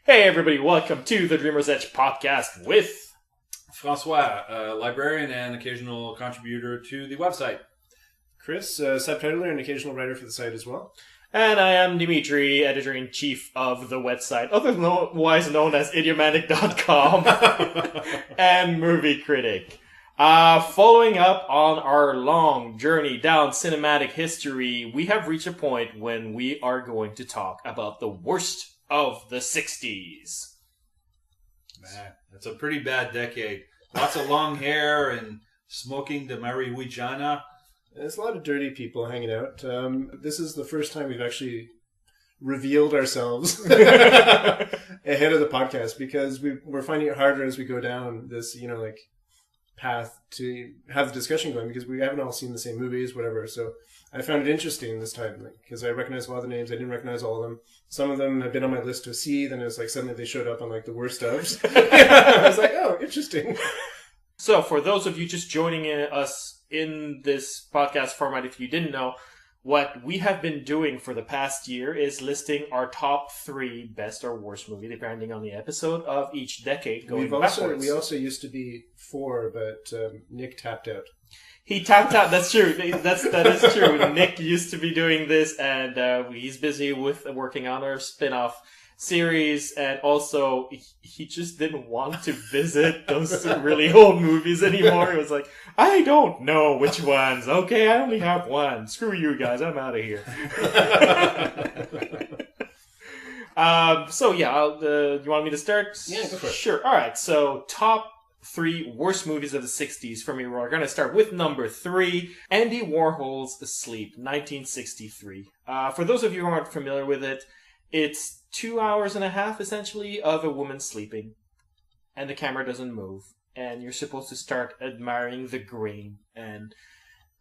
Hey everybody, welcome to the Dreamer's Edge podcast with Francois, a librarian and occasional contributor to the website. Chris, subtitler and occasional writer for the site as well. And I am Dimitri, editor-in-chief of the website, otherwise known as idiomatic.com, and movie critic. Following up on our long journey down cinematic history, we have reached a point when we are going to talk about the worst of the 60s. Man, it's a pretty bad decade. Lots of long hair and smoking the marijuana. There's a lot of dirty people hanging out. This is the first time we've actually revealed ourselves ahead of the podcast because we're finding it harder as we go down this, path to have the discussion going because we haven't all seen the same movies, whatever. So I found it interesting this time because I recognized a lot of the names. I didn't recognize all of them. Some of them have been on my list to see. Then it was like suddenly they showed up on like the worst ofs. I was like, oh, interesting. So for those of you just joining us in this podcast format, if you didn't know, what we have been doing for the past year is listing our top 3 best or worst movie, depending on the episode of each decade going backwards. We also used to be 4, but Nick tapped out. He tapped out. That's true. That is true. Nick used to be doing this, and he's busy with working on our spin-off series, and also he just didn't want to visit those really old movies anymore. He was like, I don't know which ones. Okay, I only have one. Screw you guys. I'm out of here. You want me to start? Yeah, go for it. Sure. All right. So top 3 worst movies of the 60s for me. We're going to start with number 3, Andy Warhol's Sleep, 1963. For those of you who aren't familiar with it, it's 2 hours and a half, essentially, of a woman sleeping. And the camera doesn't move. And you're supposed to start admiring the grain and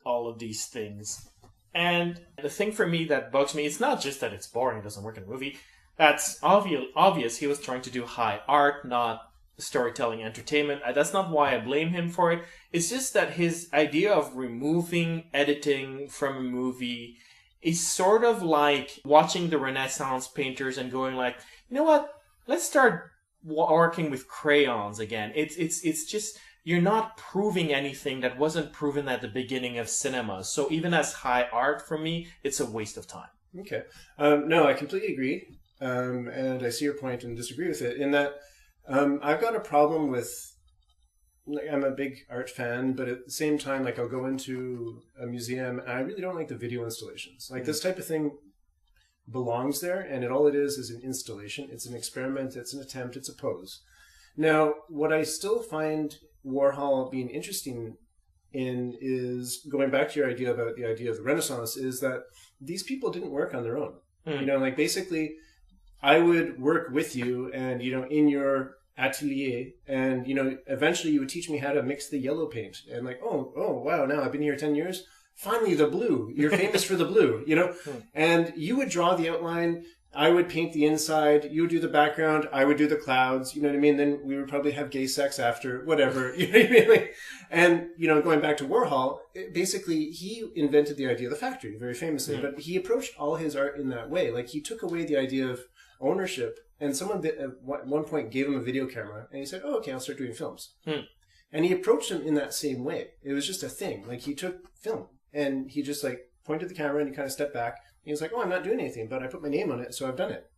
all of these things. And the thing for me that bugs me, it's not just that it's boring, it doesn't work in a movie. That's obvious. He was trying to do high art, not storytelling entertainment. That's not why I blame him for it. It's just that his idea of removing editing from a movie is sort of like watching the Renaissance painters and going like, you know what? Let's start working with crayons again. It's just, you're not proving anything that wasn't proven at the beginning of cinema. So even as high art, for me, it's a waste of time. Okay. No, I completely agree. And I see your point and disagree with it in that I've got a problem with, I'm a big art fan, but at the same time, I'll go into a museum and I really don't like the video installations. This type of thing belongs there, and all it is an installation. It's an experiment, it's an attempt, it's a pose. Now, what I still find Warhol being interesting in is, going back to your idea about the idea of the Renaissance, is that these people didn't work on their own. Basically, I would work with you and, in your atelier, and, eventually you would teach me how to mix the yellow paint. And oh, wow, now I've been here 10 years. Finally, the blue. You're famous for the blue, And you would draw the outline. I would paint the inside. You would do the background. I would do the clouds. You know what I mean? Then we would probably have gay sex after, whatever. You know what I mean? And, going back to Warhol, basically, he invented the idea of the factory, very famously. But he approached all his art in that way. He took away the idea of ownership. And someone at one point gave him a video camera. And he said, oh, okay, I'll start doing films. And he approached him in that same way. It was just a thing. He took film. And he just pointed the camera and he kind of stepped back. And he was like, oh, I'm not doing anything, but I put my name on it, so I've done it.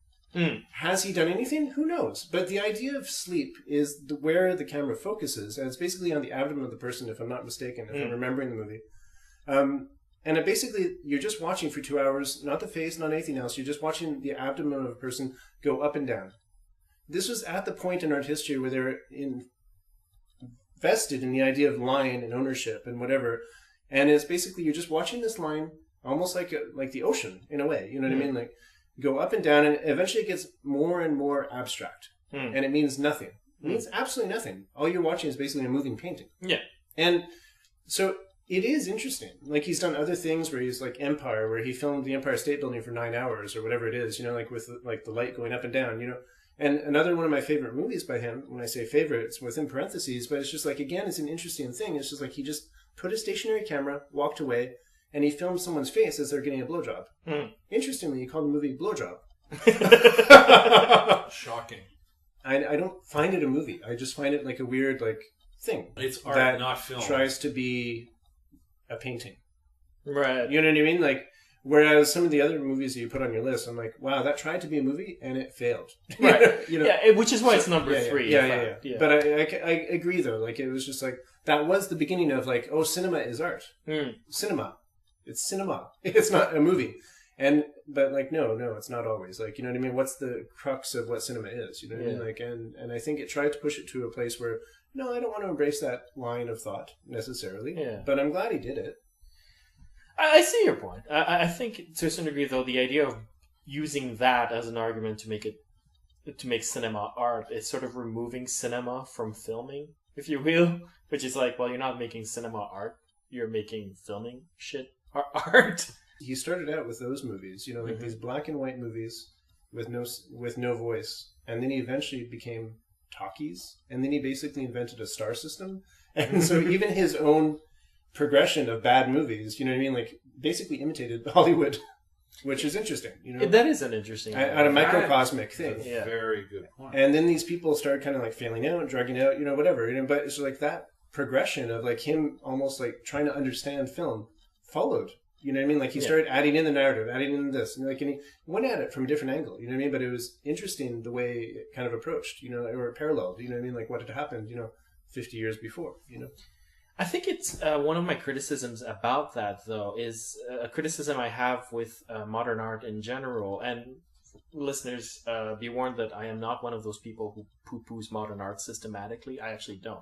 Has he done anything? Who knows? But the idea of sleep is where the camera focuses. And it's basically on the abdomen of the person, if I'm not mistaken, if I'm remembering the movie. And basically, you're just watching for 2 hours, not the face, not anything else. You're just watching the abdomen of a person go up and down. This was at the point in art history where they're invested in the idea of line and ownership and whatever. And it's basically, you're just watching this line, almost like the ocean, in a way. You know what I mean? Go up and down, and eventually it gets more and more abstract. And it means nothing. It means absolutely nothing. All you're watching is basically a moving painting. Yeah. And so it is interesting. He's done other things where he's Empire, where he filmed the Empire State Building for 9 hours or whatever it is, with the light going up and down, And another one of my favorite movies by him, when I say favorite, it's within parentheses, but it's just again, it's an interesting thing. It's just he just put a stationary camera, walked away, and he filmed someone's face as they're getting a blowjob. Interestingly, he called the movie Blowjob. Shocking. I don't find it a movie. I just find it like a weird like thing. It's art, that not film. tries to be a painting. Right. You know what I mean? Like, whereas some of the other movies that you put on your list, I'm like, wow, that tried to be a movie and it failed. Right. You know? Yeah, which is why it's number 3. Yeah. But I agree though. Like, it was just like that was the beginning of like, oh, cinema is art. Cinema. It's cinema. It's not a movie. But like, no, it's not always. Like, you know what I mean? What's the crux of what cinema is? You know what I mean? Like, and I think it tried to push it to a place where, no, I don't want to embrace that line of thought necessarily. Yeah. But I'm glad he did it. I see your point. I think to a certain degree, though, the idea of using that as an argument to make cinema art is sort of removing cinema from filming, if you will. Which is like, well, you're not making cinema art; you're making filming shit art. He started out with those movies, you know, like these black and white movies with no voice, and then he eventually became talkies, and then he basically invented a star system, and so even his own progression of bad movies, you know what I mean, like basically imitated Hollywood, which is interesting, you know. That is an interesting at a microcosmic thing. Yeah. Very good point. And then these people started kind of like failing out, drugging out, you know, whatever, you know. But it's like that progression of like him almost like trying to understand film followed. You know what I mean? Like he started adding in the narrative, adding in this, and like and he went at it from a different angle. You know what I mean? But it was interesting the way it kind of approached, you know, or paralleled. You know what I mean? Like what had happened, you know, 50 years before. You know. I think it's one of my criticisms about that, though, is a criticism I have with modern art in general. And listeners, be warned that I am not one of those people who poo-poos modern art systematically. I actually don't.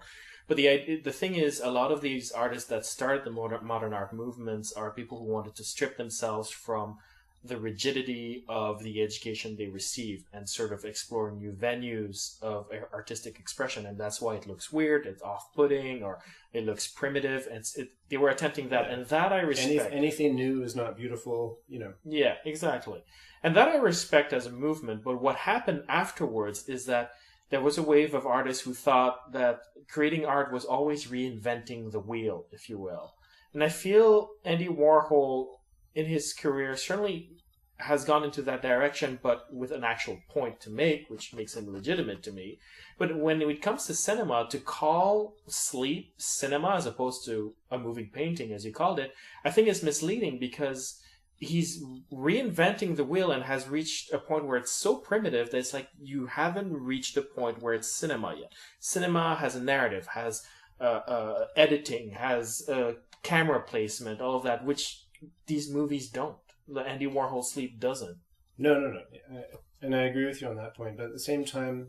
But the thing is, a lot of these artists that started the modern art movements are people who wanted to strip themselves from the rigidity of the education they received and sort of explore new venues of artistic expression. And that's why it looks weird, it's off-putting, or it looks primitive. And they were attempting that, and that I respect. Anything new is not beautiful, you know. Yeah, exactly. And that I respect as a movement. But what happened afterwards is that there was a wave of artists who thought that creating art was always reinventing the wheel, if you will. And I feel Andy Warhol, in his career, certainly has gone into that direction, but with an actual point to make, which makes him legitimate to me. But when it comes to cinema, to call Sleep cinema as opposed to a moving painting, as you called it, I think is misleading because he's reinventing the wheel and has reached a point where it's so primitive that it's like you haven't reached the point where it's cinema yet. Cinema has a narrative, has editing, has camera placement, all of that, which these movies don't. Andy Warhol Sleep doesn't. No. And I agree with you on that point. But at the same time,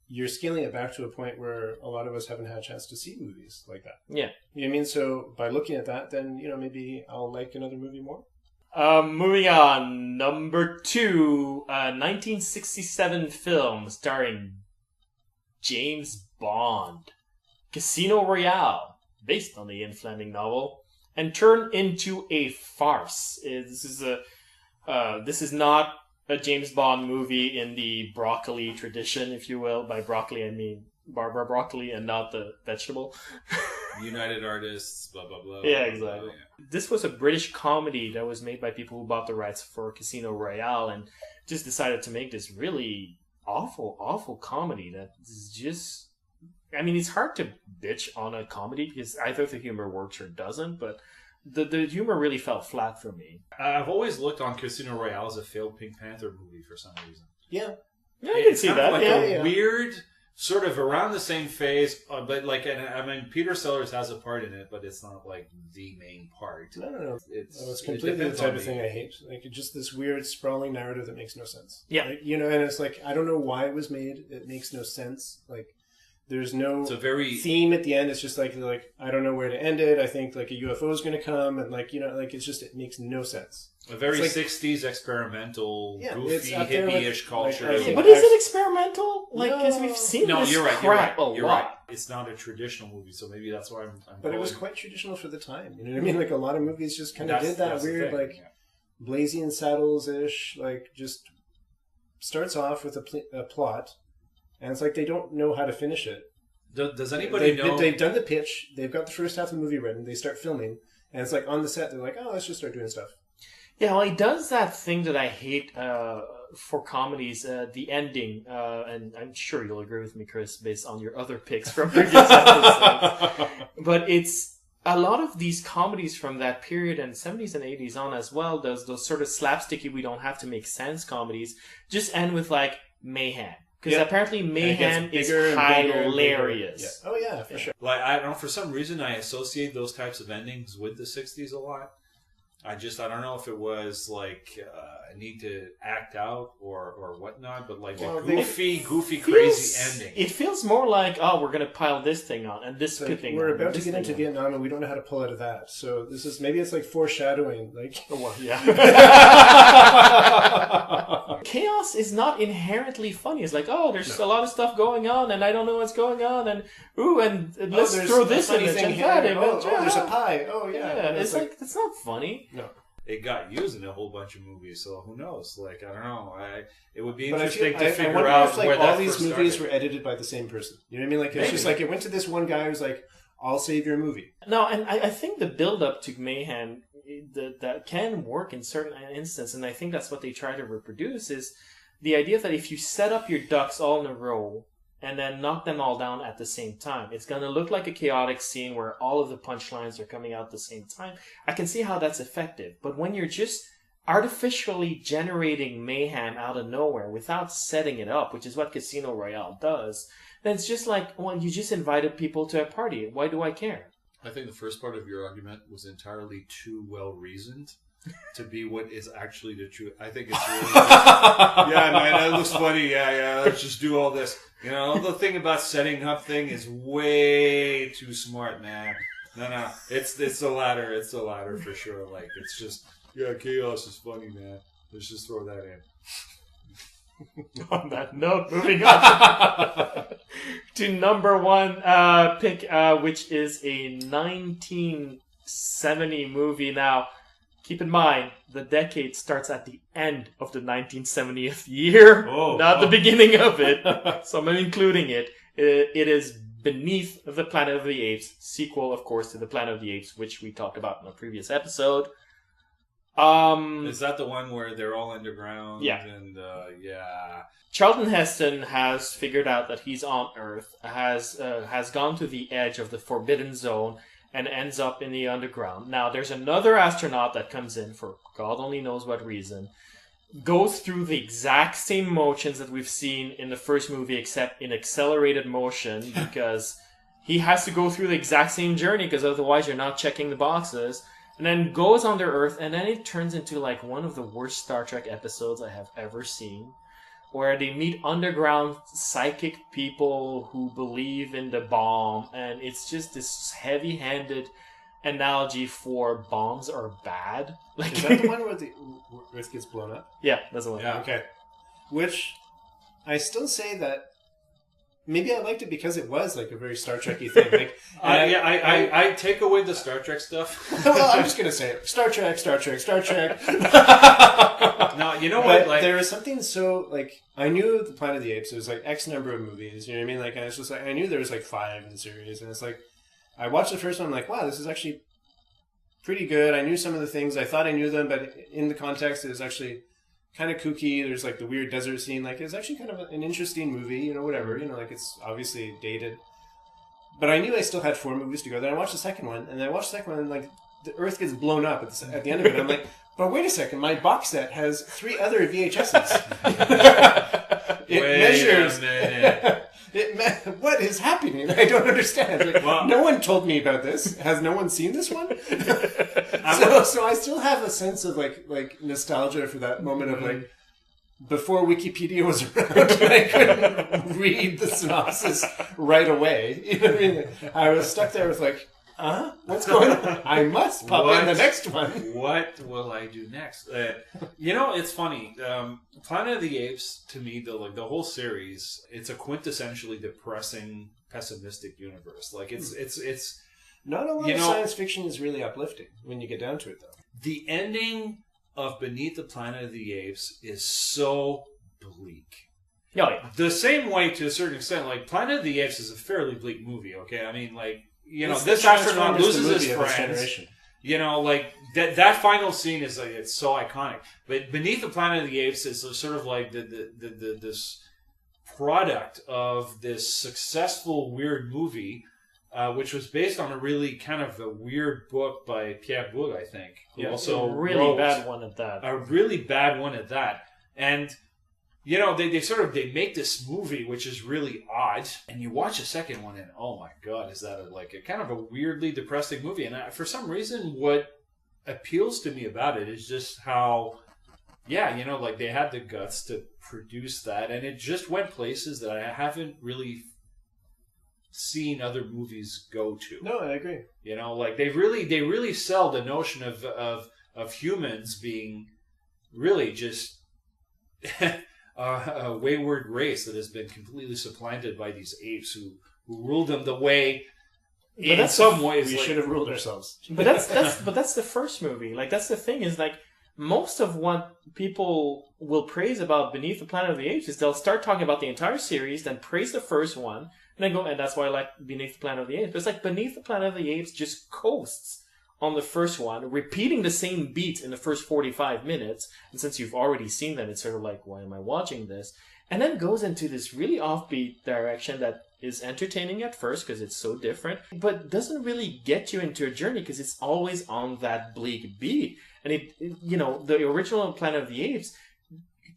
you're scaling it back to a point where a lot of us haven't had a chance to see movies like that. Yeah. You know what I mean? So by looking at that, then, you know, maybe I'll like another movie more. Moving on. Number 2, 1967 film starring James Bond. Casino Royale, based on the Ian Fleming novel, and turned into a farce. This is not a James Bond movie in the broccoli tradition, if you will. By broccoli, I mean Barbara Broccoli and not the vegetable. United Artists, blah, blah, blah. Yeah, exactly. Blah, yeah. This was a British comedy that was made by people who bought the rights for Casino Royale and just decided to make this really awful, awful comedy that is just... I mean, it's hard to bitch on a comedy because either the humor works or doesn't, but the humor really fell flat for me. I've always looked on Casino Royale as a failed Pink Panther movie for some reason. Yeah. Yeah, you can see that. Like yeah. Weird, sort of around the same phase, but like, and I mean, Peter Sellers has a part in it, but it's not like the main part. No. It's completely the type of thing I hate. Like, just this weird, sprawling narrative that makes no sense. Yeah. Like, you know, and it's like, I don't know why it was made. It makes no sense. Like, there's no theme at the end. It's just like I don't know where to end it. I think like a UFO is going to come, and like, you know, like it's just, it makes no sense. A very like, 60s experimental, goofy, with, hippie-ish culture. Like, but is it experimental? Like, because we've seen this you're right. You're right. It's not a traditional movie, so maybe that's why I'm But it was quite traditional for the time. You know what I mean? Like a lot of movies just kind of did that weird, like Blazing Saddles-ish, like just starts off with a plot. And it's like they don't know how to finish it. Does anybody know? They've done the pitch. They've got the first half of the movie written. They start filming. And it's like on the set, they're like, oh, let's just start doing stuff. Yeah, well, he does that thing that I hate for comedies, the ending, and I'm sure you'll agree with me, Chris, based on your other picks from previous episodes. But it's a lot of these comedies from that period and 70s and 80s on as well, those sort of slapsticky, we don't have to make sense comedies, just end with like mayhem. Because apparently mayhem is hilarious. Yeah. Oh yeah, for sure. Like, I don't know, for some reason I associate those types of endings with the 60s a lot. I don't know if it was like a need to act out or whatnot, but like a goofy, crazy ending. It feels more like, oh, we're going to pile this thing on and this thing. We're about to get into Vietnam and we don't know how to pull out of that. So this is maybe it's like foreshadowing. Like, yeah. Chaos is not inherently funny. It's like, oh, there's a lot of stuff going on and I don't know what's going on and let's throw this in and that in. Oh, there's a pie. Oh yeah. It's like it's not funny. No. It got used in a whole bunch of movies, so who knows? Like, I don't know. It would be interesting to figure out if, like, where all these movies were edited by the same person. You know what I mean? Like, it's just like it went to this one guy who's like, "I'll save your movie." No, and I think the build-up to mayhem that can work in certain instances, and I think that's what they try to reproduce is the idea that if you set up your ducks all in a row and then knock them all down at the same time, it's going to look like a chaotic scene where all of the punchlines are coming out at the same time. I can see how that's effective. But when you're just artificially generating mayhem out of nowhere without setting it up, which is what Casino Royale does, then it's just like, well, you just invited people to a party. Why do I care? I think the first part of your argument was entirely too well reasoned to be what is actually the truth. I think it's really yeah, man, that looks funny. Yeah, let's just do all this. You know, the thing about setting up thing is way too smart, man. No, it's the latter. It's the latter for sure. Like, it's just, chaos is funny, man. Let's just throw that in. On that note, moving on to number one pick, which is a 1970 movie. Now, keep in mind, the decade starts at the end of the 1970th year, not the beginning of it. So I'm including it. It is Beneath the Planet of the Apes, sequel, of course, to the Planet of the Apes, which we talked about in a previous episode. Is that the one where they're all underground? Yeah. And Charlton Heston has figured out that he's on Earth, has gone to the edge of the Forbidden Zone, and ends up in the underground. Now, there's another astronaut that comes in for God only knows what reason, goes through the exact same motions that we've seen in the first movie, except in accelerated motion, because he has to go through the exact same journey, because otherwise you're not checking the boxes, and then goes under Earth, and then it turns into like one of the worst Star Trek episodes I have ever seen, where they meet underground psychic people who believe in the bomb, and it's just this heavy-handed analogy for bombs are bad. Like, is that the one where the Earth gets blown up? Yeah, that's the one. Yeah. Okay. Which, I still say that maybe I liked it because it was like a very Star Trek-y thing. Like, I take away the Star Trek stuff. Well, I'm just going to say it. Star Trek. No, you know what? Like, there was something so, like, I knew the Planet of the Apes, it was like X number of movies, you know what I mean? Like, and it's just like, I knew there was like 5 in the series, and it's like, I watched the first one, I'm like, wow, this is actually pretty good. I knew some of the things, I thought I knew them, but in the context, it was actually kind of kooky. There's like the weird desert scene, like, it's actually kind of an interesting movie, you know, whatever, you know, like, it's obviously dated. But I knew I still had 4 movies to go. Then I watched the second one, and then I watched the second one, and like, the Earth gets blown up at the end of it. I'm like, but wait a second, my box set has 3 other VHSs. What is happening? I don't understand. Like, well, no one told me about this. Has no one seen this one? So I still have a sense of like nostalgia for that moment of like, before Wikipedia was around, I couldn't read the synopsis right away. You know what I mean? Like, I was stuck there with like, what's going on? I must pop in the next one. What will I do next? You know, it's funny. Planet of the Apes, to me, the whole series, it's a quintessentially depressing, pessimistic universe. Like, it's not a lot of science fiction is really uplifting when you get down to it, though. The ending of Beneath the Planet of the Apes is so bleak. Oh, yeah. The same way, to a certain extent, like, Planet of the Apes is a fairly bleak movie, okay? I mean, like, you know, this astronaut loses his friends. You know, like that final scene is like it's so iconic. But Beneath the Planet of the Apes is sort of like this product of this successful weird movie, which was based on a really kind of a weird book by Pierre Boulle, I think. Who also a really wrote bad one at that. A really bad one at that. And you know, they make this movie which is really odd, and you watch the second one and oh my god, is that a kind of a weirdly depressing movie? And for some reason, what appeals to me about it is just how, yeah, you know, like they had the guts to produce that, and it just went places that I haven't really seen other movies go to. No, I agree. You know, like they really sell the notion of humans being really just a wayward race that has been completely supplanted by these apes who rule them the way. In some ways, we should have ruled ourselves. But that's the first movie. Like that's the thing is like most of what people will praise about Beneath the Planet of the Apes is they'll start talking about the entire series, then praise the first one, and then go, and that's why I like Beneath the Planet of the Apes. But it's like Beneath the Planet of the Apes just coasts on the first one, repeating the same beats in the first 45 minutes. And since you've already seen them, it's sort of like, why am I watching this? And then goes into this really offbeat direction that is entertaining at first because it's so different, but doesn't really get you into a journey because it's always on that bleak beat. And you know, the original Planet of the Apes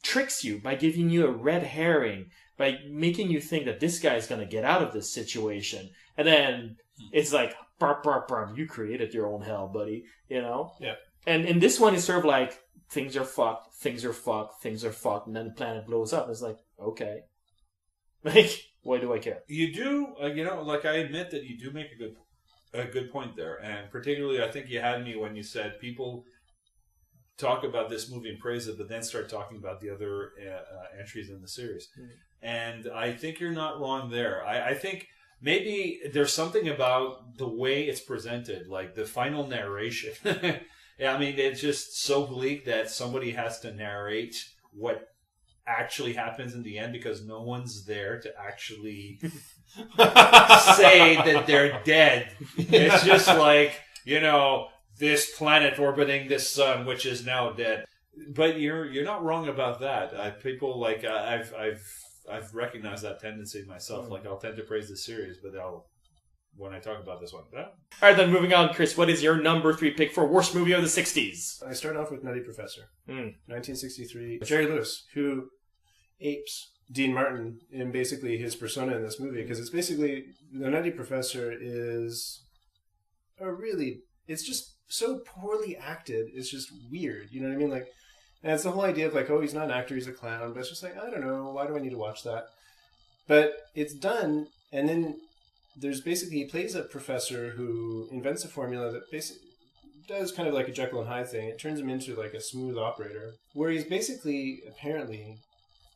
tricks you by giving you a red herring, by making you think that this guy's going to get out of this situation. And then it's like, burp, burp, burp, you created your own hell, buddy, you know? Yeah. And in this one, it's sort of like, things are fucked, things are fucked, things are fucked, and then the planet blows up. It's like, okay. Like, why do I care? You do, you know, like I admit that you do make a good point there. And particularly, I think you had me when you said people talk about this movie and praise it, but then start talking about the other entries in the series. Mm. And I think you're not wrong there. I think maybe there's something about the way it's presented, like the final narration. Yeah, I mean, it's just so bleak that somebody has to narrate what actually happens in the end because no one's there to actually say that they're dead. It's just like, you know, this planet orbiting this sun, which is now dead. But you're not wrong about that. People like I've recognized that tendency myself. Like I'll tend to praise the series, but when I talk about this one. Yeah. All right, then moving on, Chris. What is your number 3 pick for worst movie of the 60s? I start off with Nutty Professor, 1963. Jerry Lewis, who apes Dean Martin in basically his persona in this movie, because it's basically the Nutty Professor is it's just so poorly acted. It's just weird. You know what I mean? Like, and it's the whole idea of like, oh, he's not an actor, he's a clown. But it's just like, I don't know, why do I need to watch that? But it's done, and then there's basically, he plays a professor who invents a formula that basically does kind of like a Jekyll and Hyde thing. It turns him into like a smooth operator, where he's basically apparently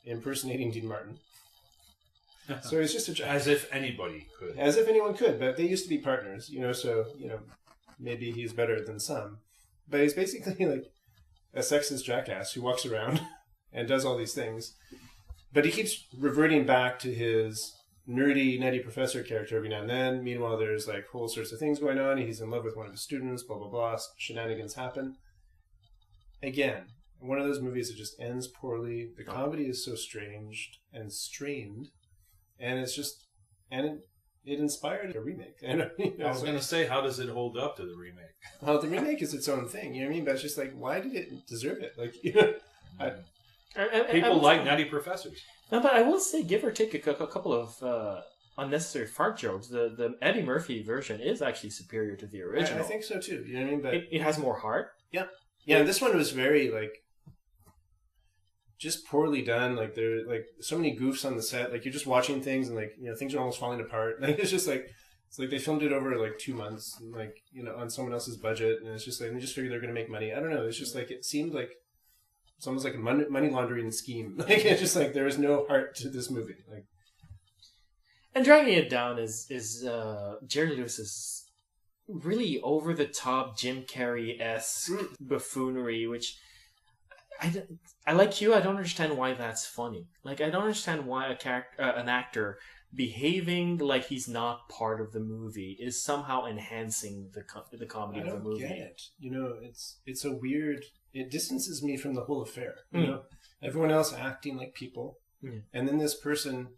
impersonating Dean Martin. So he's just as if anybody could. As if anyone could, but they used to be partners, you know, so, you know, maybe he's better than some. But he's basically like a sexist jackass who walks around and does all these things. But he keeps reverting back to his nerdy, nutty professor character every now and then. Meanwhile, there's like whole sorts of things going on. He's in love with one of his students, blah, blah, blah. Shenanigans happen. Again, one of those movies that just ends poorly. The comedy is so strange and strained. And it's just... And it inspired a remake. And, you know, I was going to say, how does it hold up to the remake? Well, the remake is its own thing. You know what I mean? But it's just like, why did it deserve it? Like, you know... People like Nutty Professors. No, but I will say, give or take a couple of unnecessary fart jokes. The Eddie Murphy version is actually superior to the original. I think so too. You know what I mean? But it has more heart. Yeah, yeah. This one was very like just poorly done. Like there, like so many goofs on the set. Like you're just watching things and like, you know, things are almost falling apart. Like it's just like they filmed it over like 2 months, and, like, you know, on someone else's budget, and it's just like they just figured they're going to make money. I don't know. It's just like it seemed like. It's almost like a money laundering scheme. Like it's just like there is no heart to this movie. Like, and dragging it down is Jerry Lewis's really over the top Jim Carrey-esque buffoonery, which I like you. I don't understand why that's funny. Like I don't understand why an actor behaving like he's not part of the movie is somehow enhancing the comedy I of the don't movie. get it. You know, it's a weird. It distances me from the whole affair. You Mm. know, everyone else acting like people, and then this person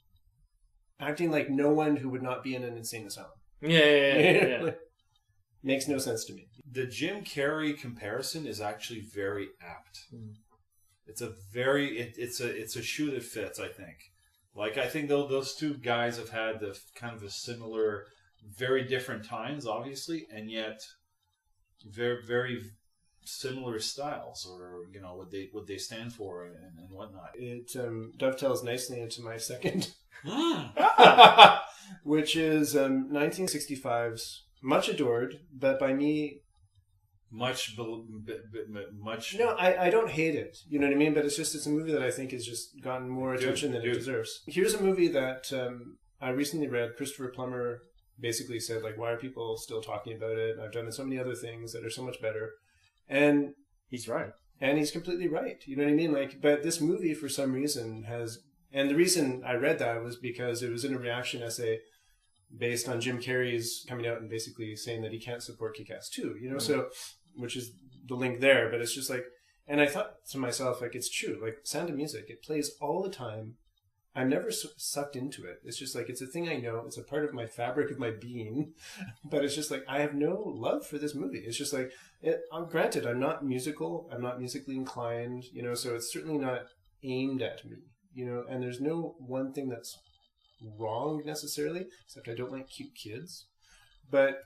acting like no one who would not be in an insane asylum. Yeah. Makes no sense to me. The Jim Carrey comparison is actually very apt. Mm. It's a shoe that fits, I think. Like, I think those two guys have had the kind of a similar, very different times, obviously, and yet very, very similar styles, or what they stand for and whatnot. It dovetails nicely into my second, Mm. which is 1965's Much Adored, but by me. Much. No, I don't hate it. You know what I mean? But it's a movie that I think has just gotten more attention than it deserves. Here's a movie that I recently read. Christopher Plummer basically said, like, why are people still talking about it? I've done so many other things that are so much better. And He's right. And he's completely right. You know what I mean? Like, but this movie, for some reason, and the reason I read that was because it was in a reaction essay based on Jim Carrey's coming out and basically saying that he can't support Kick-Ass 2, you know? So, which is the link there, but it's just like, and I thought to myself, like, it's true. Like, Sound of Music, it plays all the time. I'm never sucked into it. It's just like, it's a thing I know. It's a part of my fabric of my being. But it's just like, I have no love for this movie. It's just like, granted, I'm not musical. I'm not musically inclined, you know, so it's certainly not aimed at me, you know, and there's no one thing that's wrong necessarily, except I don't like cute kids. But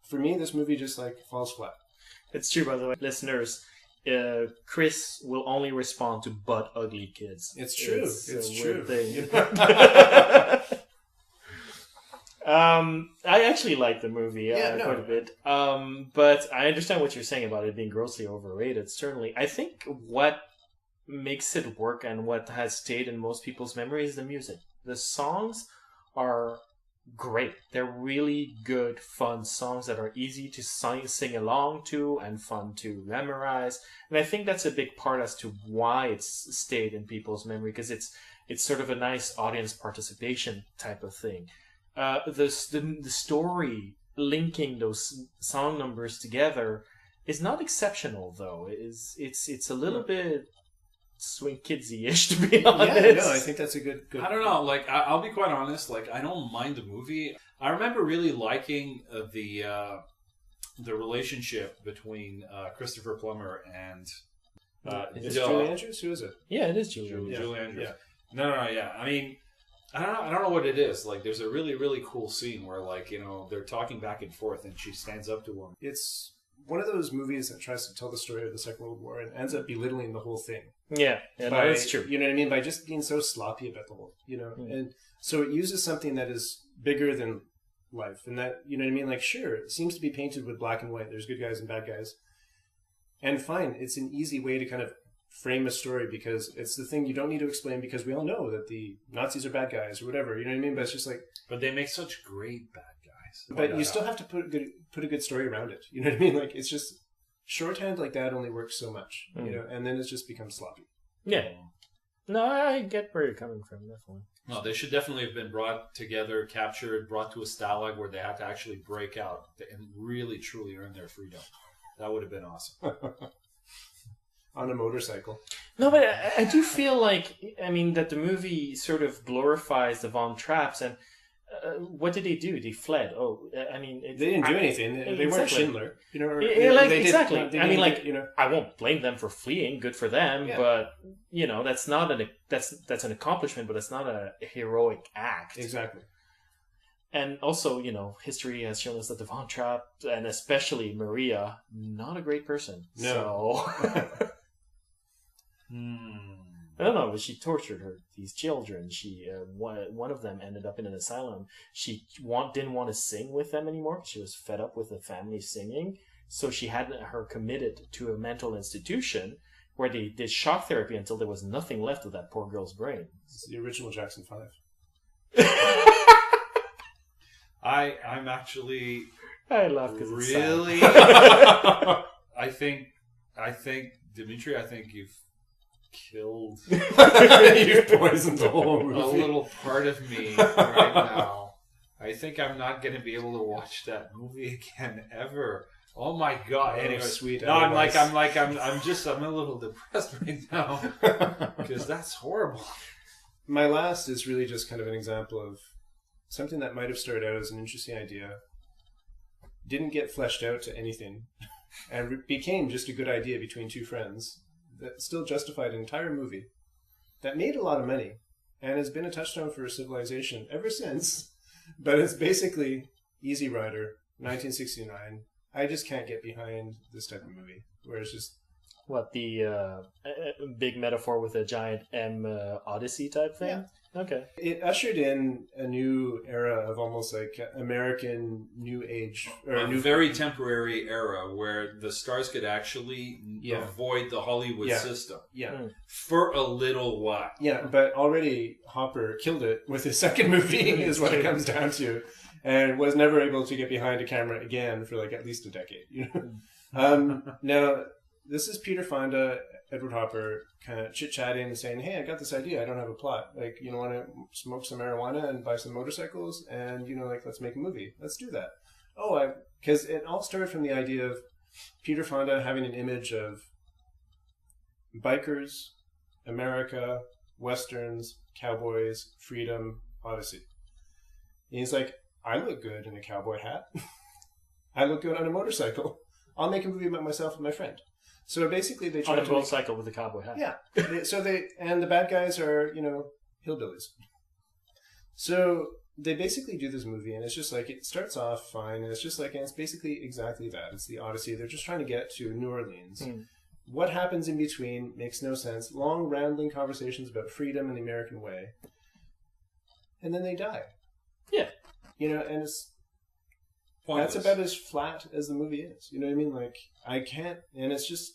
for me, this movie just like falls flat. It's true, by the way, listeners. Chris will only respond to butt ugly kids. It's true. It's true. Thing. I actually like the movie quite a bit. But I understand what you're saying about it being grossly overrated. Certainly, I think what makes it work and what has stayed in most people's memory is the music. The songs are great. They're really good, fun songs that are easy to sing along to and fun to memorize. And I think that's a big part as to why it's stayed in people's memory, because it's sort of a nice audience participation type of thing. The story linking those song numbers together is not exceptional, though. It's a little bit swing kidsy-ish, to be honest. Yeah, no, I think that's a good. I don't know. Like, I'll be quite honest. Like, I don't mind the movie. I remember really liking the relationship between Christopher Plummer and is it Julie Andrews? Who is it? Yeah, it is Julie. Julie Andrews. Yeah. No, yeah. I mean, I don't know what it is. Like, there's a really, really cool scene where, like, you know, they're talking back and forth, and she stands up to him. It's one of those movies that tries to tell the story of the Second World War and ends up belittling the whole thing. Yeah, that's true. You know what I mean? By just being so sloppy about the whole, you know. And so it uses something that is bigger than life. And that, you know what I mean? Like, sure, it seems to be painted with black and white. There's good guys and bad guys. And fine, it's an easy way to kind of frame a story because it's the thing you don't need to explain because we all know that the Nazis are bad guys or whatever. You know what I mean? But it's just like... But they make such great bad guys. But you still have to put a good story around it. You know what I mean? Like, it's just... Shorthand like that only works so much, you know, and then it just becomes sloppy. Yeah. No, I get where you're coming from, definitely. No, they should definitely have been brought together, captured, brought to a stalag where they had to actually break out and really, truly earn their freedom. That would have been awesome. On a motorcycle. No, but I do feel like, I mean, that the movie sort of glorifies the Von Trapps, and what did they do? They fled. Oh, I mean... They didn't do anything. They weren't Schindler. You know, exactly. I mean, like, you know, I won't blame them for fleeing. Good for them. Yeah. But, you know, that's not that's an accomplishment, but it's not a heroic act. Exactly. And also, you know, history has shown us that the Von Trapp, and especially Maria, not a great person. No. So... I don't know, but she tortured these children. She one of them ended up in an asylum. She didn't want to sing with them anymore because she was fed up with the family singing. So she had her committed to a mental institution where they did shock therapy until there was nothing left of that poor girl's brain. It's the original Jackson 5. I'm actually... I laugh because it's really... sad. I think, Dimitri, you've killed You've poisoned the whole a movie. little part of me right now. I think I'm not going to be able to watch that movie again ever. Oh my god! Oh, Anyway, sweet. no, I'm Otherwise. a little depressed right now because that's horrible. My last is really just kind of an example of something that might have started out as an interesting idea, didn't get fleshed out to anything, and became just a good idea between two friends that still justified an entire movie that made a lot of money and has been a touchstone for civilization ever since. But it's basically Easy Rider, 1969. I just can't get behind this type of movie where it's just What, the big metaphor with a giant M Odyssey type thing? Yeah. Okay. it ushered in a new era of almost like American New Age or A new very temporary era where the stars could actually avoid the Hollywood system yeah. for a little while. Yeah, but already Hopper killed it with his second movie, is what it comes down to, and was never able to get behind a camera again for like at least a decade. You know, now this is Peter Fonda, Edward Hopper, kind of chit-chatting and saying, "Hey, I got this idea. I don't have a plot. Like, you know, want to smoke some marijuana and buy some motorcycles, and you know, like, let's make a movie. Let's do that." Because it all started from the idea of Peter Fonda having an image of bikers, America, westerns, cowboys, freedom, Odyssey. And he's like, I look good in a cowboy hat. I look good on a motorcycle. I'll make a movie about myself and my friend. So basically, they On tried a to motorcycle with a cowboy hat. yeah. And the bad guys are, you know, hillbillies. So they basically do this movie, and it's just like, it starts off fine, and it's just like, and it's basically exactly that. It's the Odyssey. They're just trying to get to New Orleans. What happens in between makes no sense. Long, rambling conversations about freedom and the American way. And then they die. Yeah. You know, and it's Pointless. that's about as flat as the movie is. You know what I mean? Like, I can't, and it's just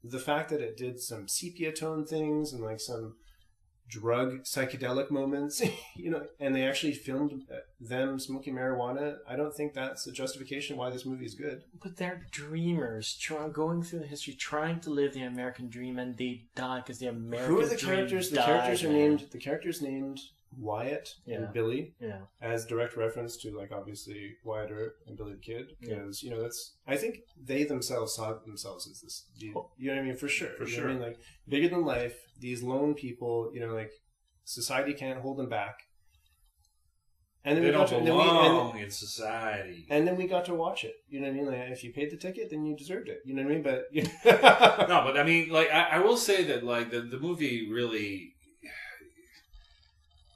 the fact that it did some sepia tone things and like some drug psychedelic moments, you know, and they actually filmed them smoking marijuana. I don't think that's a justification why this movie is good. But they're dreamers, going through the history, trying to live the American dream, and they die because the American Who are the dream characters? The died, characters are man. named. The characters named Wyatt Yeah. and Billy, Yeah. as direct reference to, like, obviously Wyatt Earp and Billy the Kid, because you know, that's, I think they themselves saw themselves as this. You know what I mean? For sure. For You know sure. what I mean? Like, bigger than life. These lone people. You know, like, society can't hold them back. And then They we don't got to, belong in society. and then we got to watch it. You know what I mean? Like, if you paid the ticket, then you deserved it. You know what I mean? But No, but I mean, like, I will say that, like, the movie really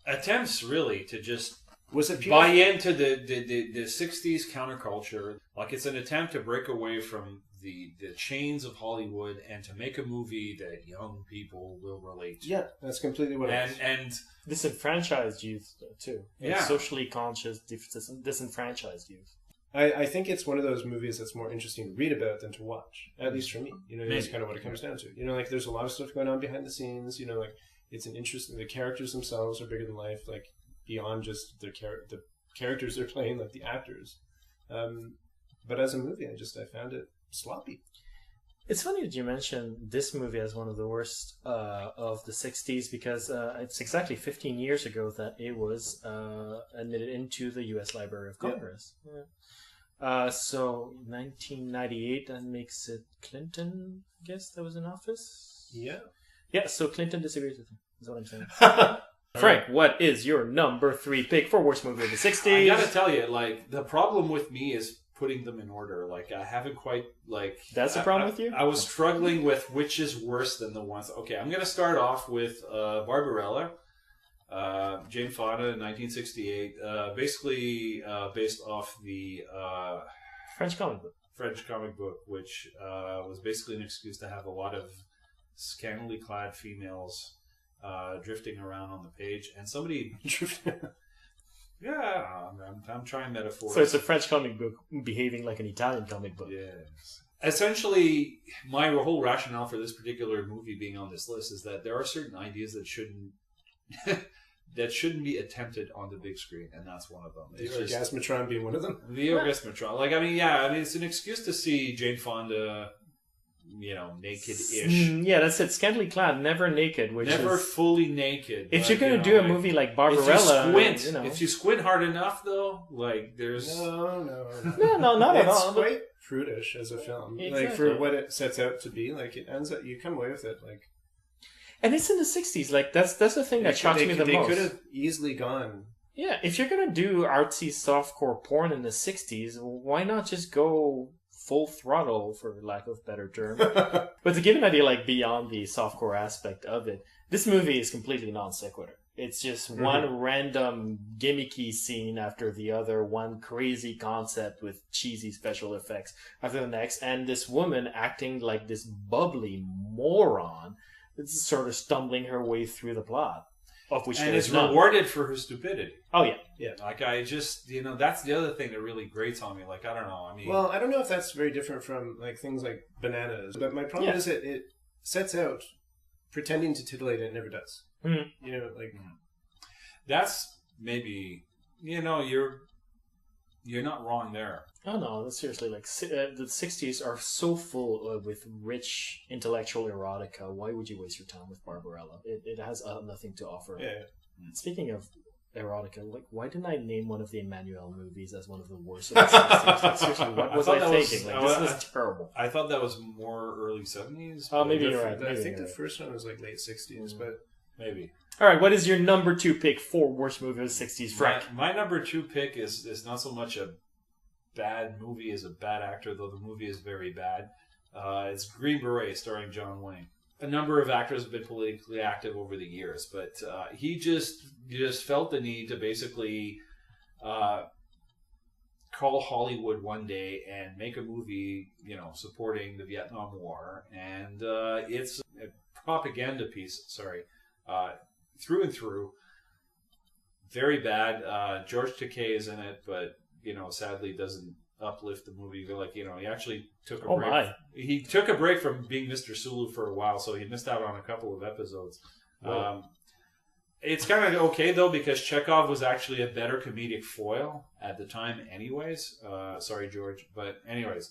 attempts really to just was it buy into the 60s counterculture. Like, it's an attempt to break away from the chains of Hollywood and to make a movie that young people will relate to. Yeah, that's completely what it is. And Disenfranchised youth, too. Yeah. Socially conscious, disenfranchised youth. I think it's one of those movies that's more interesting to read about than to watch. At least for me. You know, that's Maybe. kind of what it comes down to. You know, like, there's a lot of stuff going on behind the scenes. You know, like, it's an interesting. The characters themselves are bigger than life. Like, beyond just the characters they're playing, like the actors. But as a movie, I found it sloppy. It's funny that you mentioned this movie as one of the worst of the 60s, because it's exactly 15 years ago that it was admitted into the U.S. Library of Congress. Yeah. So 1998, that makes it Clinton, I guess, that was in office? Yeah. Yeah, so Clinton disagrees with him, is what I'm saying. Frank, what is your number 3 pick for worst movie of the 60s? I gotta tell you, like, the problem with me is putting them in order. Like, I haven't quite, like... That's the problem with you? I was struggling with which is worse than the ones... Okay, I'm gonna start off with Barbarella, Jane Fonda, 1968. Basically based off the... French comic book. French comic book, which was basically an excuse to have a lot of scantily clad females drifting around on the page, and somebody... Yeah, I'm trying metaphors. So it's a French comic book behaving like an Italian comic book. Yes. Essentially, my whole rationale for this particular movie being on this list is that there are certain ideas that shouldn't that shouldn't be attempted on the big screen, and that's one of them. The Orgasmatron being one of them. The Orgasmatron. Like, I mean, yeah, I mean, it's an excuse to see Jane Fonda naked-ish. Yeah, that's it. Scantily clad, never naked. Which Never is, fully naked. if you're gonna do a movie like Barbarella, if you squint hard enough, though, like there's No, not at it's all. quite prudish as a film. Exactly. Like, for what it sets out to be, like, it ends up, you come away with it, like... And it's in the 60s. Like, that's the thing that shocks me the most. They could have easily gone... Yeah, if you're gonna do artsy softcore porn in the 60s, why not just go full throttle, for lack of a better term? But to give an idea, like, beyond the softcore aspect of it, this movie is completely non sequitur. It's just one random gimmicky scene after the other, one crazy concept with cheesy special effects after the next, and this woman acting like this bubbly moron, it's sort of stumbling her way through the plot. Of which and is rewarded for her stupidity. Oh, yeah. Yeah. Like, I just, that's the other thing that really grates on me. Like, I don't know. I mean... Well, I don't know if that's very different from, like, things like Bananas. But my problem is that it sets out pretending to titillate and it never does. Mm-hmm. That's maybe, you're not wrong there. Oh no, seriously, like the 60s are so full with rich intellectual erotica. Why would you waste your time with Barbarella? It has nothing to offer. Yeah. Speaking of erotica, like, why didn't I name one of the Emmanuel movies as one of the worst of the 60s? Like, seriously, what was I thinking? This was terrible. I thought that was more early 70s. Oh, maybe you're right. I think the first one was like late 60s, but... Maybe. All right, what is your number 2 pick for worst movie of the 60s, Frank? My number 2 pick is not so much a bad movie as a bad actor, though the movie is very bad. It's Green Beret, starring John Wayne. A number of actors have been politically active over the years, but he just felt the need to basically call Hollywood one day and make a movie, supporting the Vietnam War, and it's a propaganda piece. Through and through, very bad. George Takei is in it, but sadly doesn't uplift the movie. He actually took a break. My. He took a break from being Mr. Sulu for a while, so he missed out on a couple of episodes. It's kind of okay though, because Chekhov was actually a better comedic foil at the time, anyways. Sorry, George, but anyways.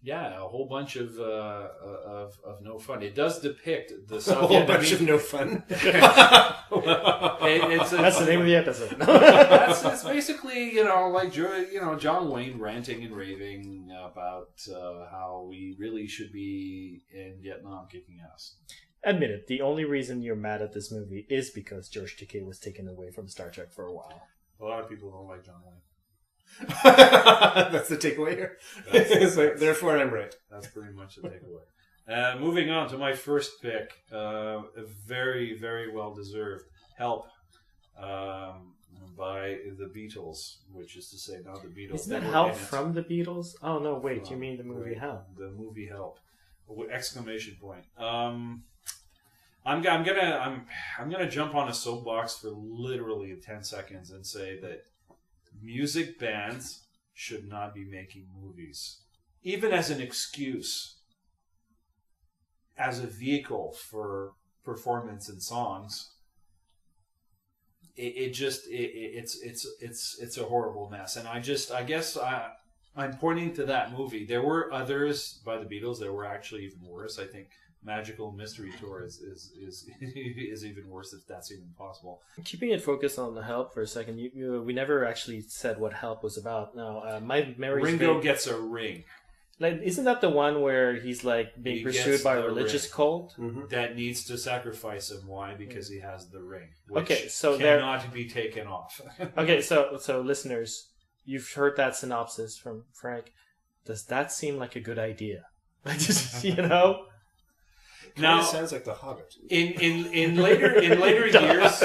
Yeah, a whole bunch of no fun. It does depict the Soviet. A whole bunch of no fun. That's the name of the episode. It's basically John Wayne ranting and raving about how we really should be in Vietnam kicking ass. Admit it. The only reason you're mad at this movie is because George Takei was taken away from Star Trek for a while. A lot of people don't like John Wayne. That's the takeaway here. Therefore, I'm right. That's pretty much the takeaway. Moving on to my first pick, very, very well deserved. Help, by the Beatles, which is to say, not the Beatles. Isn't that Help from the Beatles? Oh no, wait, you mean the movie Help? The movie Help! Exclamation point. I'm gonna jump on a soapbox for literally 10 seconds and say that music bands should not be making movies. Even as an excuse, as a vehicle for performance and songs, it's a horrible mess. And I guess I'm pointing to that movie. There were others by the Beatles that were actually even worse. I think Magical Mystery Tour is even worse, if that's even possible. Keeping it focused on the Help for a second, we never actually said what Help was about. Now, my memory. Ringo gets a ring. Like, isn't that the one where he's like being pursued by a religious cult that needs to sacrifice him? Why? Because he has the ring, which so cannot be taken off. Okay, so listeners, you've heard that synopsis from Frank. Does that seem like a good idea? Now sounds like The Hobbit. In later years,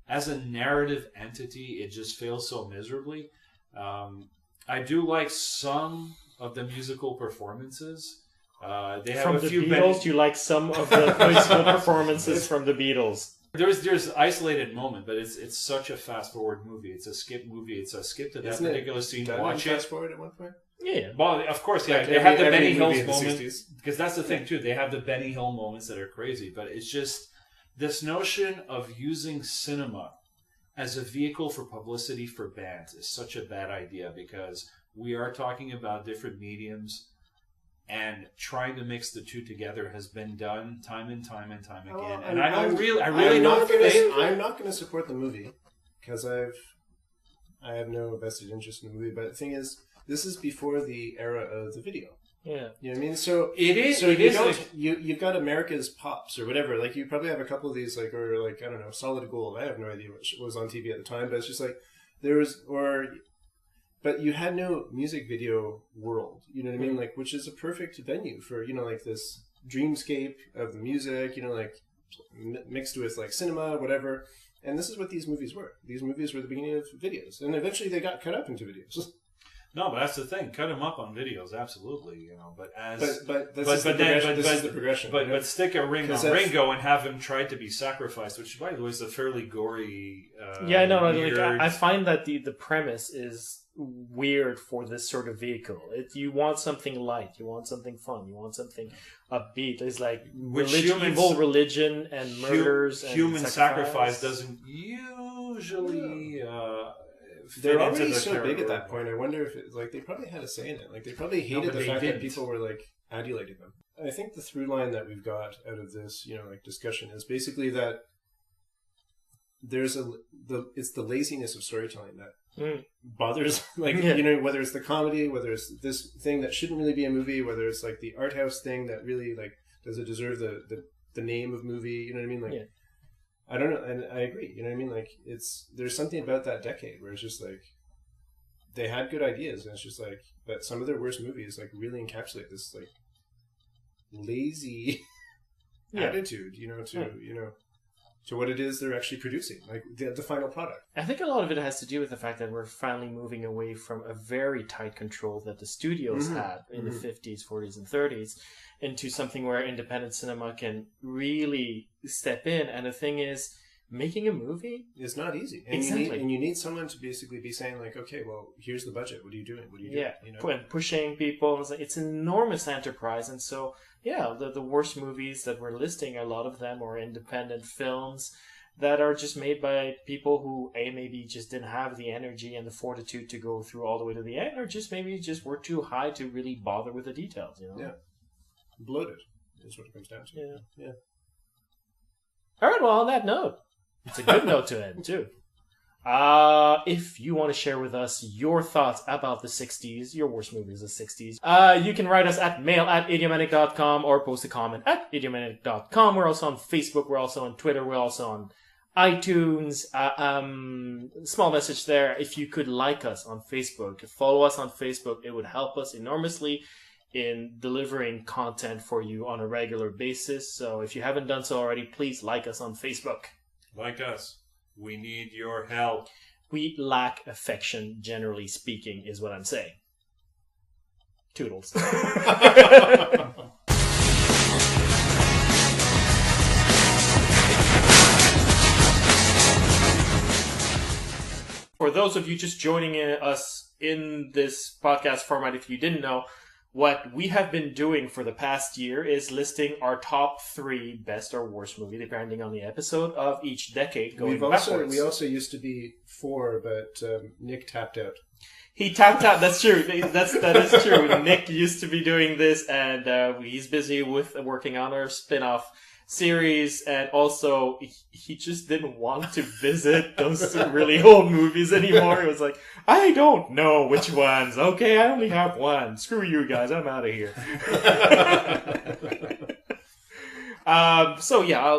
as a narrative entity, it just fails so miserably. I do like some of the musical performances. They have from a the few Beatles. You like some of the musical performances from the Beatles. There's isolated moment, but it's such a fast forward movie. It's a skip movie. It's a skip to that particular scene. Watch it. Fast forward at one point. Yeah. Well, of course, yeah. Like they have the every Benny Hill movie in the moments 60s. because that's the thing too. They have the Benny Hill moments that are crazy, but it's just this notion of using cinema as a vehicle for publicity for bands is such a bad idea, because we are talking about different mediums. and trying to mix the two together has been done time and time and time again. Oh, And I I'm really not don't think... I'm not going to support the movie because I have no vested interest in the movie. But the thing is, this is before the era of the video. Yeah. You know what I mean? So It is. So it you is don't like- you've got America's Pops or whatever. Like you probably have a couple of these like or like I don't know Solid Gold. I have no idea what was on TV at the time, but it's just like there was but you had no music video world. You know what I mean? Like which is a perfect venue for like this dreamscape of the music. Like mixed with like cinema, whatever. And this is what these movies were. These movies were the beginning of videos, and eventually they got cut up into videos. No, but that's the thing. Cut them up on videos, absolutely. But this is the progression. But stick a ring on that's- Ringo and have him try to be sacrificed, which by the way is a fairly gory. Yeah, I know. weird... Like, I find that the premise is weird for this sort of vehicle. You want something light, you want something fun, you want something upbeat. It's like evil religion and murders. And human sacrifice doesn't usually. They're already so big at that point. I wonder if they probably had a say in it. Like they probably hated the fact that people were like adulating them. I think the through line that we've got out of this, discussion is basically that there's it's the laziness of storytelling that bothers. Whether it's the comedy, whether it's this thing that shouldn't really be a movie, whether it's like the art house thing that really like does it deserve the name of movie? You know what I mean? Like. Yeah. I don't know, and I agree. You know what I mean? Like there's something about that decade where it's just like they had good ideas, and it's just like, but some of their worst movies like really encapsulate this like lazy attitude, to what it is they're actually producing, like the final product. I think a lot of it has to do with the fact that we're finally moving away from a very tight control that the studios had in the 50s, 40s, and 30s into something where independent cinema can really step in. And the thing is, making a movie is not easy. And exactly. You need someone to basically be saying like, okay, well, here's the budget. What are you doing? What are you doing? Yeah, pushing people. It's an enormous enterprise. And so, yeah, the worst movies that we're listing, a lot of them are independent films that are just made by people who, maybe just didn't have the energy and the fortitude to go through all the way to the end, or just maybe just were too high to really bother with the details, Yeah. Bloated is what it comes down to. Yeah. All right, well, on that note, it's a good note to end, too. If you want to share with us your thoughts about the 60s, your worst movies of the 60s, you can write us at mail@idiomatic.com or post a comment at idiomatic.com. We're also on Facebook. We're also on Twitter. We're also on iTunes. Small message there. If you could like us on Facebook, follow us on Facebook, it would help us enormously in delivering content for you on a regular basis. So if you haven't done so already, please like us on Facebook. Like us. We need your help. We lack affection, generally speaking, is what I'm saying. Toodles. For those of you just joining us in this podcast format, if you didn't know, what we have been doing for the past year is listing our top 3 best or worst movie, depending on the episode of each decade going backwards. We also used to be 4, but Nick tapped out. He tapped out. That's true. That is true. Nick used to be doing this, and he's busy with working on our spin-off series, and also he just didn't want to visit those really old movies anymore. It was like, I don't know which ones. Okay, I only have one. Screw you guys. I'm out of here. So yeah,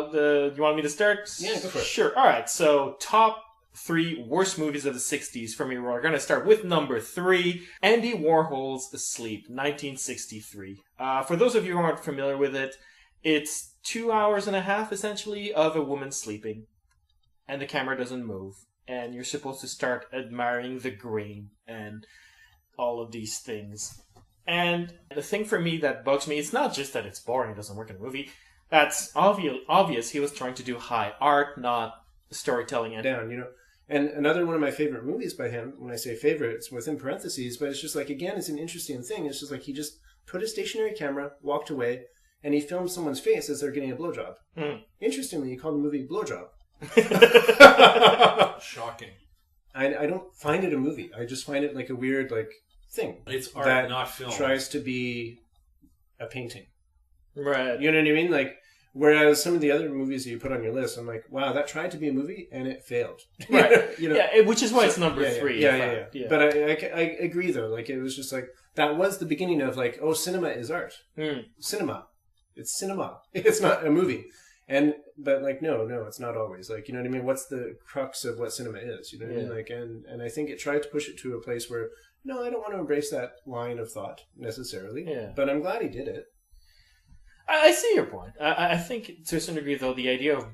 you want me to start? Yeah, go for it. Sure. All right. So top 3 worst movies of the 60s for me. We're going to start with number 3, Andy Warhol's Sleep, 1963. For those of you who aren't familiar with it, it's 2 hours and a half, essentially, of a woman sleeping. And the camera doesn't move. And you're supposed to start admiring the grain and all of these things. And the thing for me that bugs me, it's not just that it's boring, it doesn't work in a movie. That's obvious. He was trying to do high art, not storytelling. And another one of my favorite movies by him, when I say favorite, it's within parentheses, but it's just like, again, it's an interesting thing. It's just like he just put a stationary camera, walked away, and he filmed someone's face as they're getting a blowjob. Interestingly, he called the movie Blowjob. Shocking. I don't find it a movie. I just find it like a weird thing. It's art, not film. Tries to be a painting. Right. You know what I mean? Like, whereas some of the other movies that you put on your list, I'm like, wow, that tried to be a movie and it failed. Right. You know? Yeah, which is why it's number 3. Yeah. But I agree, though. Like, it was just like, that was the beginning of like, oh, cinema is art. Cinema. It's cinema. It's not a movie. But like, no, it's not always. Like, you know what I mean? What's the crux of what cinema is? You know what I mean? Like, and I think it tried to push it to a place where, no, I don't want to embrace that line of thought necessarily. Yeah. But I'm glad he did it. I see your point. I think to a certain degree, though, the idea of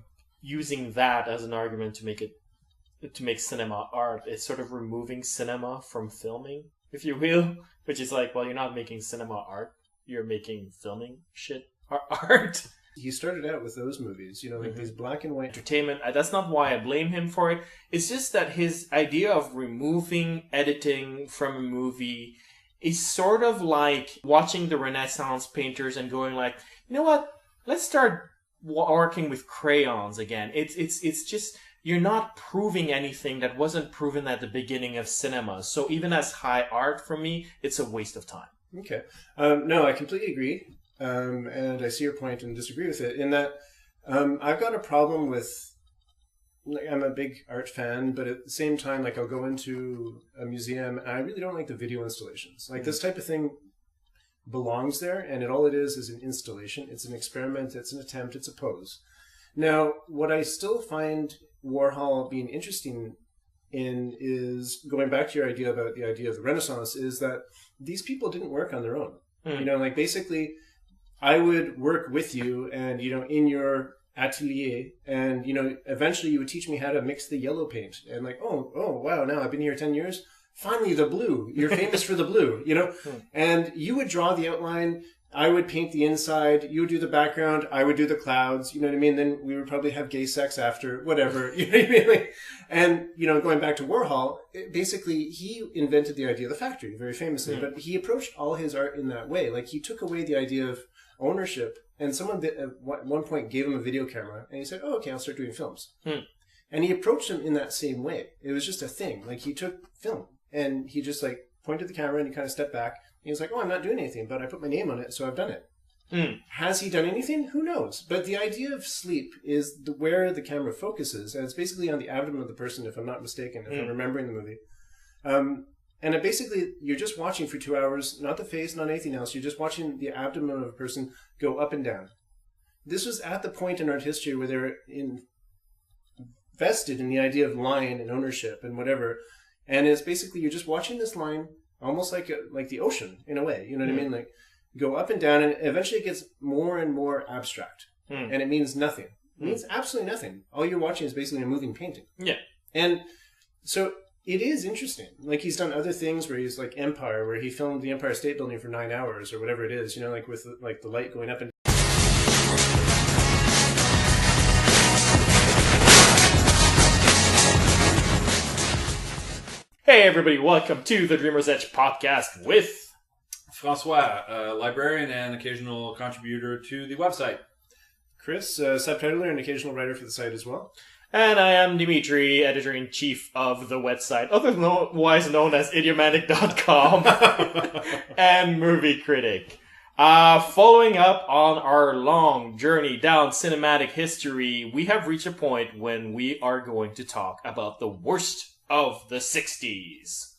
using that as an argument to make cinema art is sort of removing cinema from filming, if you will. Which is like, well, you're not making cinema art; you're making filming shit art. He started out with those movies, you know, like these black and white entertainment. That's not why I blame him for it. It's just that his idea of removing editing from a movie is sort of like watching the Renaissance painters and going like, you know what? Let's start working with crayons again. It's just, you're not proving anything that wasn't proven at the beginning of cinema. So even as high art for me, it's a waste of time. Okay. No, I completely agree. And I see your point and disagree with it in that I've got a problem with, like, I'm a big art fan, but at the same time, like, I'll go into a museum and I really don't like the video installations. Like, this type of thing belongs there, and all it is an installation. It's an experiment, it's an attempt, it's a pose. Now, what I still find Warhol being interesting in is, going back to your idea about the idea of the Renaissance, is that these people didn't work on their own. You know, like, basically, I would work with you and, you know, in your atelier, and, you know, eventually you would teach me how to mix the yellow paint, and like, oh wow, now I've been here 10 years. Finally, the blue. You're famous for the blue, you know? And you would draw the outline. I would paint the inside. You would do the background. I would do the clouds. You know what I mean? Then we would probably have gay sex after, whatever. You know what I mean? Like, and, you know, going back to Warhol, basically, he invented the idea of the factory, very famously. But he approached all his art in that way. Like, he took away the idea of ownership. And someone at one point gave him a video camera. And he said, oh, okay, I'll start doing films. And he approached them in that same way. It was just a thing. Like, he took film. And he just, like, pointed the camera and he kind of stepped back. And he was like, oh, I'm not doing anything, but I put my name on it, so I've done it. Has he done anything? Who knows? But the idea of sleep is where the camera focuses. And it's basically on the abdomen of the person, if I'm not mistaken, if I'm remembering the movie. And it basically, you're just watching for 2 hours, not the face, not anything else. You're just watching the abdomen of a person go up and down. This was at the point in art history where they're invested in the idea of line and ownership and whatever. And it's basically, you're just watching this line, almost like the ocean, in a way. You know what I mean? Like, go up and down, and eventually it gets more and more abstract. And it means nothing. It means absolutely nothing. All you're watching is basically a moving painting. Yeah. And so it is interesting. Like, he's done other things where he's like Empire, where he filmed the Empire State Building for 9 hours or whatever it is, you know, like with like the light going up and Hey everybody, welcome to the Dreamer's Edge podcast with Francois, a librarian and occasional contributor to the website. Chris, subtitler and occasional writer for the site as well. And I am Dimitri, editor-in-chief of the website, otherwise known as idiomatic.com, and movie critic. Following up on our long journey down cinematic history, we have reached a point when we are going to talk about the worst of the 60s.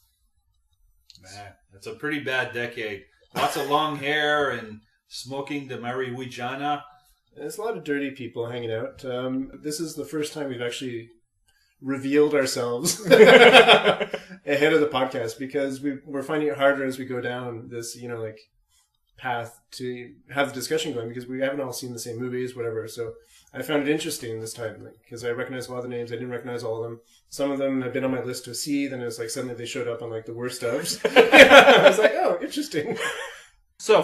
Man, it's a pretty bad decade. Lots of long hair and smoking the marijuana. There's a lot of dirty people hanging out. This is the first time we've actually revealed ourselves ahead of the podcast, because we're finding it harder as we go down this, you know, like, path to have the discussion going, because we haven't all seen the same movies, whatever. So I found it interesting this time, because I recognized a lot of the names. I didn't recognize all of them. Some of them have been on my list to see. Then it was like suddenly they showed up on like the worst ofs. I was like, oh, interesting. So